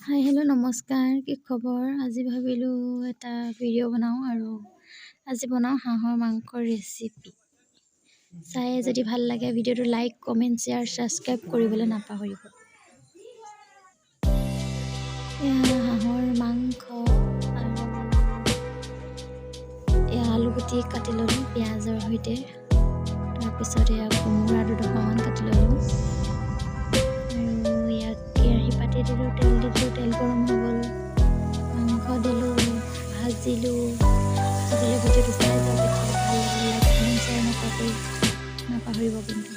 Hi hello' নমস্কাৰ, কি খবৰ? আজি ভাবিলোঁ এটা ভিডিঅ' বনাওঁ আৰু আজি বনাওঁ হাঁহৰ মাংসৰ ৰেচিপি। চাই যদি ভাল লাগে ভিডিঅ'টো লাইক, কমেণ্ট, শ্বেয়াৰ, ছাবস্ক্ৰাইব কৰিবলৈ নাপাহৰিব। এয়া হাঁহৰ মাংস আৰু এয়া আলুগুটি কাটি ল'লোঁ পিঁয়াজৰ সৈতে। তাৰপিছত এয়া কোমোৰা দুডোখৰমান কাটি ল'লোঁ আৰু ইয়াক কেৰাহী পাতি দিলোঁ, তেল দিলোঁ, তেল গৰম হৈ গ'ল, মাংস দিলোঁ, ভাজিলোঁ। আজিলৈ ভিডিঅ'টো চাই যাওক। এতিয়া ভাল লাগিলে লাইক, কমেণ্ট, শ্বেয়াৰ নাপাহৰিব কিন্তু।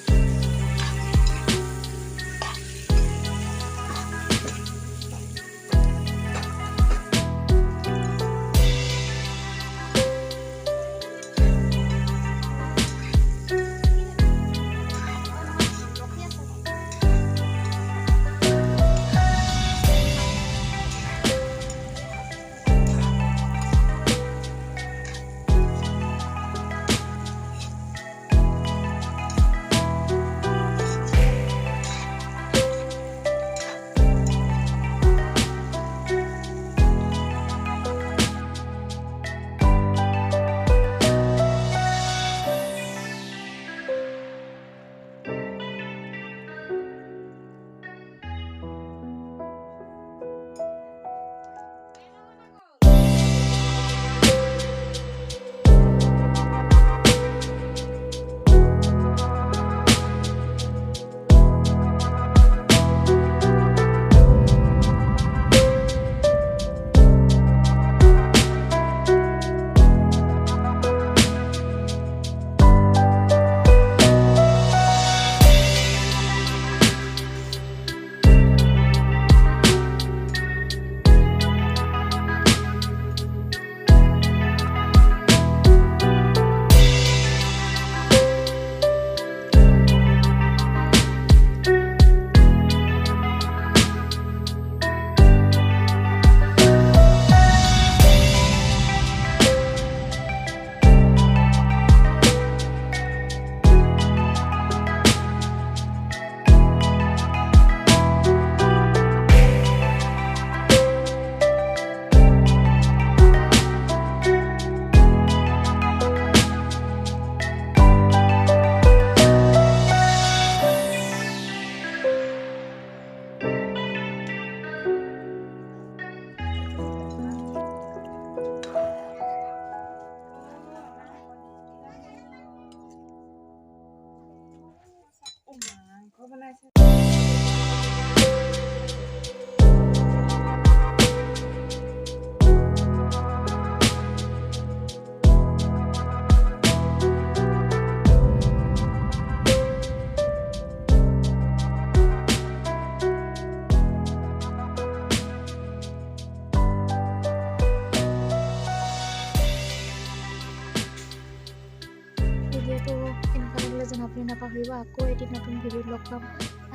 ভিডিঅ'টো কেনেকুৱা লাগিলে জনাবলৈ নাপাহৰিব। আকৌ এটি নতুন ভিডিঅ'ত লগ পাম।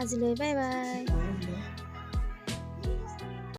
আজিলৈ বাই বাই।